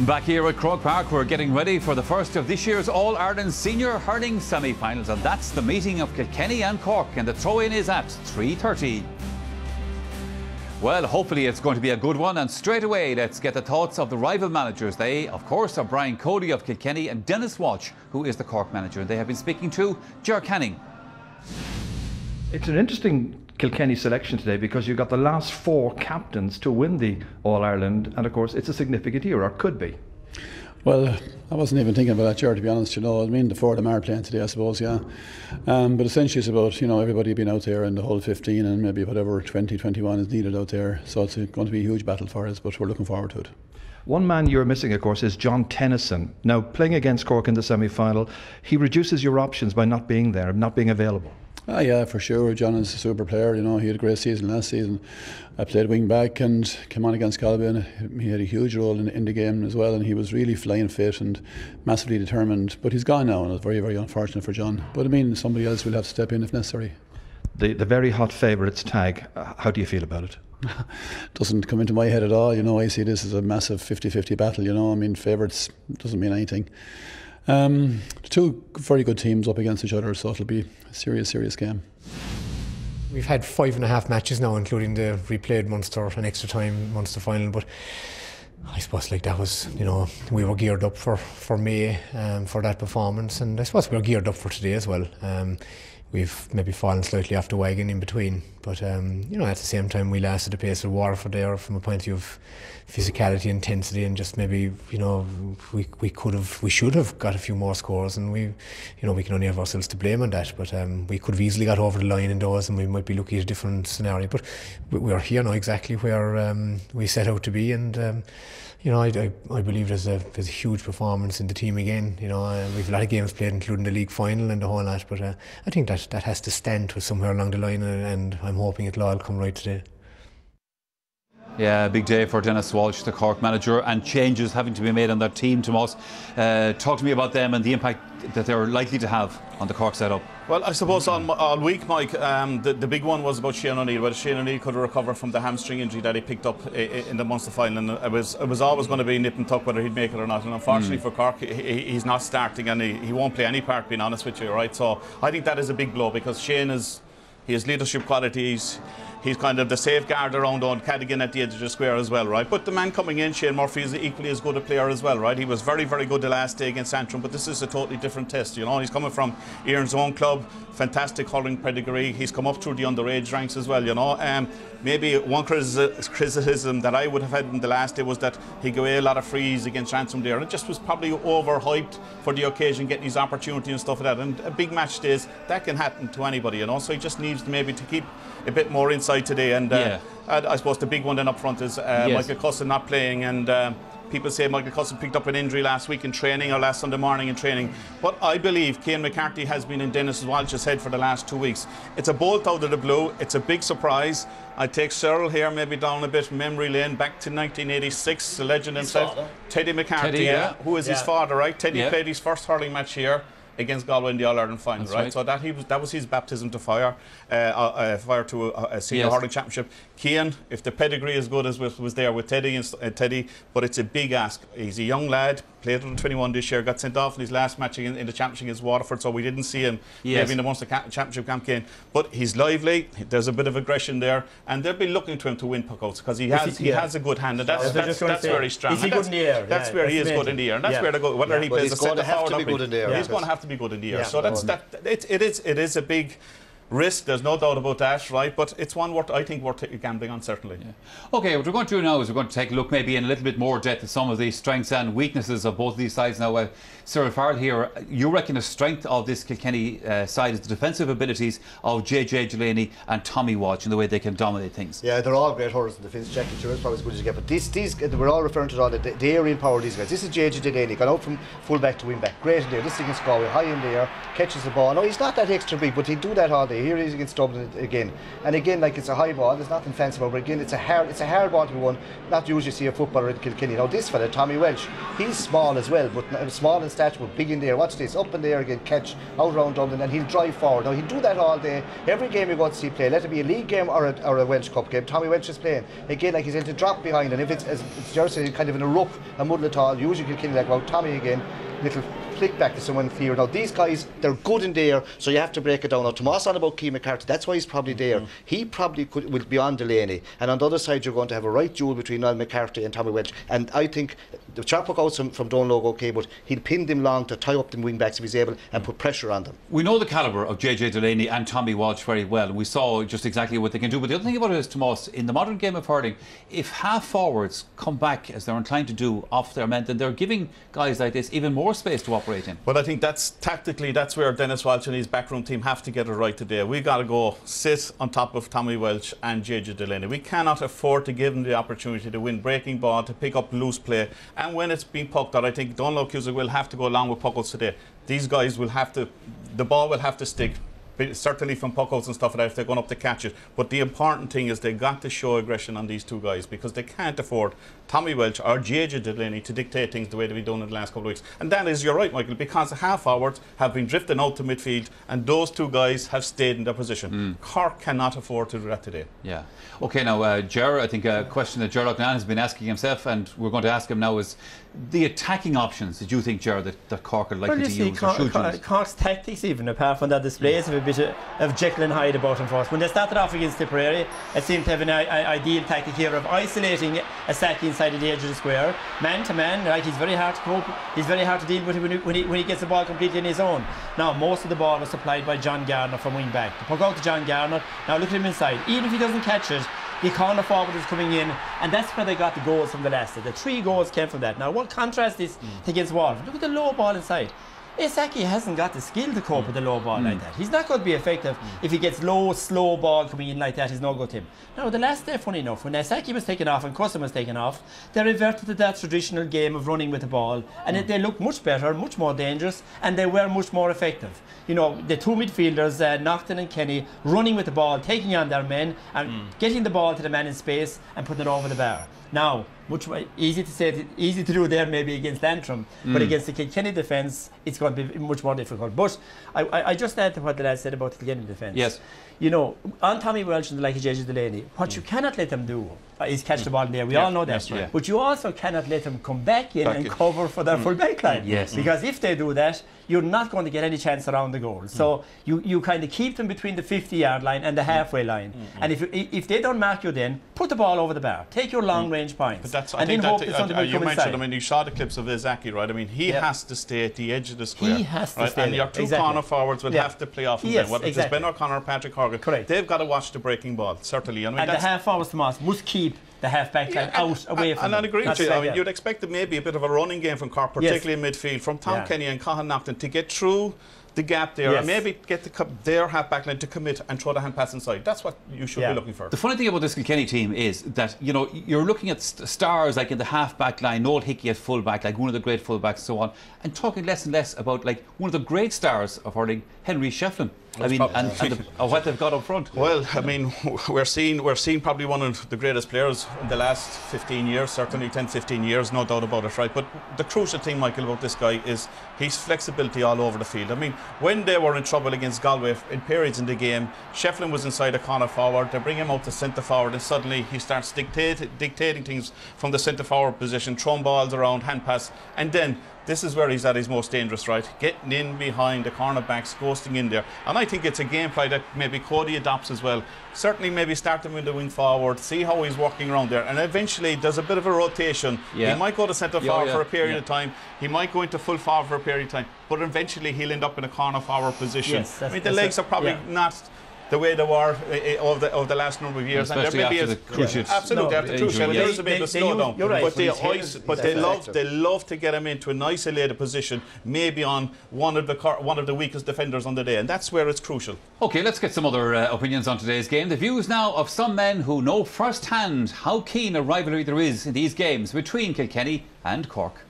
Back here at Croke Park, we're getting ready for the first of this year's All-Ireland Senior Hurling semi-finals, and that's the meeting of Kilkenny and Cork, and the throw-in is at 3:30. Well, hopefully it's going to be a good one, and straight away let's get the thoughts of the rival managers. They, of course, are Brian Cody of Kilkenny and Dennis Walsh, who is the Cork manager. They have been speaking to Ger Canning. It's an interesting Kilkenny selection today because you've got the last four captains to win the All-Ireland, and of course it's a significant year, or could be. Well, I wasn't even thinking about that year, to be honest. I mean, the four of them are playing today, I suppose, yeah. But essentially it's about, everybody being out there and the whole 15 and maybe whatever 20, 21 is needed out there. So it's going to be a huge battle for us, but we're looking forward to it. One man you're missing, of course, is John Tennyson. Now, playing against Cork in the semi-final, he reduces your options by not being there, not being available. Yeah, for sure. John is a super player. He had a great season last season. I played wing back and came on against Galway, and he had a huge role in the game as well, and he was really flying fit and massively determined. But he's gone now, and it's very, very unfortunate for John. But I mean, somebody else will have to step in if necessary. The very hot favourites tag, how do you feel about it? Doesn't come into my head at all. I see this as a massive 50-50 battle. I mean, favourites doesn't mean anything. Two very good teams up against each other, so it'll be a serious game. We've had 5.5 matches now, including the replayed Munster and extra time Munster final, but I suppose that was, we were geared up for May for that performance, and I suppose we were geared up for today as well. We've maybe fallen slightly off the wagon in between, but at the same time we lasted the pace of Waterford there from a point of view of physicality, intensity, and just maybe we should have got a few more scores, and we can only have ourselves to blame on that. But we could have easily got over the line in those, and we might be looking at a different scenario. But we are here now exactly where we set out to be, and. I believe there's a huge performance in the team again. We've a lot of games played, including the league final and the whole lot. But I think that has to stand to somewhere along the line, and I'm hoping it'll all come right today. Yeah, big day for Dennis Walsh, the Cork manager, and changes having to be made on their team, Tomas. Talk to me about them and the impact that they're likely to have on the Cork setup. Well, I suppose all week, Mike, the big one was about Shane O'Neill, whether Shane O'Neill could recover from the hamstring injury that he picked up in the Munster final. And it was always going to be nip and tuck whether he'd make it or not. And unfortunately for Cork, he's not starting, and he won't play any part, being honest with you, right? So I think that is a big blow, because Shane he has leadership qualities. He's kind of the safeguard around on Cadogan at the edge of the square as well, right? But the man coming in, Shane Murphy, is equally as good a player as well, right? He was very, very good the last day against Antrim, but this is a totally different test, He's coming from Iarn's own club, fantastic hurling pedigree. He's come up through the underage ranks as well, Maybe one criticism that I would have had in the last day was that he gave away a lot of frees against Antrim there, and it just was probably overhyped for the occasion, getting his opportunity and stuff like that. And a big match days, that can happen to anybody, So he just needs maybe to keep a bit more inside today. And I suppose the big one then up front is Michael Cusson not playing, and people say Michael Cusson picked up an injury last week in training, or last Sunday morning in training. But I believe Cian McCarthy has been in Dennis Walsh's head for the last 2 weeks. It's a bolt out of the blue. It's a big surprise. I take Cyril here maybe down a bit memory lane, back to 1986, the legend himself, Teddy McCarthy, who is his father, right? Teddy played his first hurling match here against Galway in the All-Ireland final, right? So that was his baptism to fire to a senior hurling championship. Cian, if the pedigree is good as was there with Teddy, but it's a big ask. He's a young lad, played under 21 this year, got sent off in his last match in the championship against Waterford, so we didn't see him maybe in the Munster Championship campaign. But he's lively, there's a bit of aggression there, and they'll be looking to him to win puckouts, because he has a good hand, and that's very strong. Is he good in the air? That's where he is good in the air, and that's where they go. Whether he plays a centre forward, he's going to have to be good in the air. So it is a big risk, there's no doubt about that, right? But it's one I think worth gambling on, certainly. Okay, what we're going to do now is we're going to take a look maybe in a little bit more depth at some of the strengths and weaknesses of both of these sides. Now, Cyril Farrell here, you reckon the strength of this Kilkenny side is the defensive abilities of JJ Delaney and Tommy Walsh and the way they can dominate things. Yeah, they're all great hurlers in defence. Jackie Turner is probably as good as you get, but these we're all referring to the aerial power of these guys. This is JJ Delaney, got out from full back to wing back, great in there. This against Galway, high in the air, catches the ball. No, he's not that extra big, but he'd do that all day. okay, here he is against Dublin again. And again, like, it's a high ball, there's nothing fancy about it, but again, it's a hard ball to be won. Not usually see a footballer in Kilkenny. Now this fella, Tommy Welch, he's small as well, but small in stature, but big in there. Watch this, up in there again, catch, out around Dublin, and he'll drive forward. Now he'll do that all day. Every game you go to see play, let it be a league game or a Welsh Cup game, Tommy Welch is playing. Again, like, he's into drop behind, and if it's, as Gerard said, kind of in a ruck, a muddle at all, usually Kilkenny like, well, Tommy again, little flick back to someone clear. Now these guys, they're good in there, so you have to break it down. Now Tomas on about Keane McCarthy, that's why he's probably there. He probably will be on Delaney, and on the other side you're going to have a right duel between Niall McCarthy and Tommy Welch. And I think the chap will go out from Donlogue okay, but he'll pin them long to tie up them wing backs if he's able and put pressure on them. We know the calibre of JJ Delaney and Tommy Walsh very well, and we saw just exactly what they can do. But the other thing about it is, Tomas, in the modern game of hurling, if half forwards come back as they're inclined to do off their men, then they're giving guys like this even more space to operate in. Well, I think that's tactically, that's where Dennis Walsh and his backroom team have to get it right today. We've got to go sit on top of Tommy Welch and JJ Delaney. We cannot afford to give them the opportunity to win breaking ball, to pick up loose play, and when it's been pucked out, I think Donloe Cusack will have to go along with puckouts today. These guys will have to, the ball will have to stick, certainly from puckouts and stuff like that if they're going up to catch it. But the important thing is they've got to show aggression on these two guys, because they can't afford Tommy Welch or JJ Delaney to dictate things the way they've been done in the last couple of weeks. And that is, you're right, Michael, because the half forwards have been drifting out to midfield and those two guys have stayed in their position. Cork cannot afford to do that today. Yeah. OK, now, Ger, I think a question that Ger Loughnane has been asking himself, and we're going to ask him now, is the attacking options that you think, Ger, that Cork are likely to use or should use? Cork's tactics, even apart from that displays of a bit of Jekyll and Hyde about him for us. When they started off against Tipperary, it seemed to have an ideal tactic here of isolating a sack inside the edge of the square, man to man. Like, he's very hard to cope, he's very hard to deal with when he gets the ball completely in his own. Now, most of the ball was supplied by John Garner from wing back. The puck out to John Garner. Now look at him inside. Even if he doesn't catch it, the corner forward is coming in, and that's where they got the goals from the last day. The 3 goals came from that. Now, what contrast is against Waterford? Look at the low ball inside. Isaki hasn't got the skill to cope with the low ball like that. He's not going to be effective if he gets low, slow ball coming in like that. He's no good to him. Now, the last day, funny enough, when Isaki was taken off and Custom was taken off, they reverted to that traditional game of running with the ball, and they looked much better, much more dangerous, and they were much more effective. You know, the two midfielders, Naughton and Kenny, running with the ball, taking on their men, and getting the ball to the man in space and putting it over the bar. Now, much easy to say, easy to do there maybe against Antrim, but against the Kilkenny defence, it's going to be much more difficult. But I just add to what the lad said about the Kilkenny defence. Yes. You know, on Tommy Welch and the like of JJ Delaney, what you cannot let them do is catch the ball in there. We all know that. Right. But you also cannot let them come back in and cover for their full back line. Yes. Because if they do that, you're not going to get any chance around the goal. So you kind of keep them between the 50-yard line and the halfway line. And if they don't mark you, then put the ball over the bar. Take your long-range points. But that's, and then hope that something will come inside. I mean, you saw the clips of Izaki, right? I mean, he has to stay at the edge of the square. He has to stay and your two corner forwards will have to play off him then. Whether it's Ben O'Connor or Patrick Horgan, they've got to watch the breaking ball, certainly. I mean, and the half forwards, Tomas, must keep the half back line out away from them. And I agree with you. I mean, you'd expect maybe a bit of a running game from Cork, particularly in midfield, from Tom Kenny and Cathal Naughton to get through the gap there and maybe get their half back line to commit and throw the hand pass inside. That's what you should be looking for. The funny thing about this Kilkenny team is that, you know, you're looking at stars like in the half back line, Noel Hickey at full back, like one of the great full backs and so on, and talking less and less about like one of the great stars of hurling, Henry Shefflin. I mean, and what they've got up front. Well, I mean, we're seeing probably one of the greatest players in the last 15 years, certainly 10, 15 years, no doubt about it, right? But the crucial thing, Michael, about this guy is his flexibility all over the field. I mean, when they were in trouble against Galway in periods in the game, Shefflin was inside a corner forward, they bring him out to centre forward, and suddenly he starts dictating things from the centre forward position, throwing balls around, hand pass, and then this is where he's at his most dangerous, right? Getting in behind the cornerbacks, ghosting in there. And I think it's a gameplay that maybe Cody adopts as well. Certainly maybe start him with the wing forward, see how he's working around there. And eventually there's a bit of a rotation. He might go to centre forward for a period of time. He might go into full forward for a period of time. But eventually he'll end up in a corner forward position. I mean, the legs are probably not the way they were over the last number of years, especially and there may be after the Cruciate. Absolutely, after Cruciate, there is a bit of a slowdown. Right. But they love to get him into an isolated position, maybe on one of the weakest defenders on the day, and that's where it's crucial. Okay, let's get some other opinions on today's game. The views now of some men who know firsthand how keen a rivalry there is in these games between Kilkenny and Cork.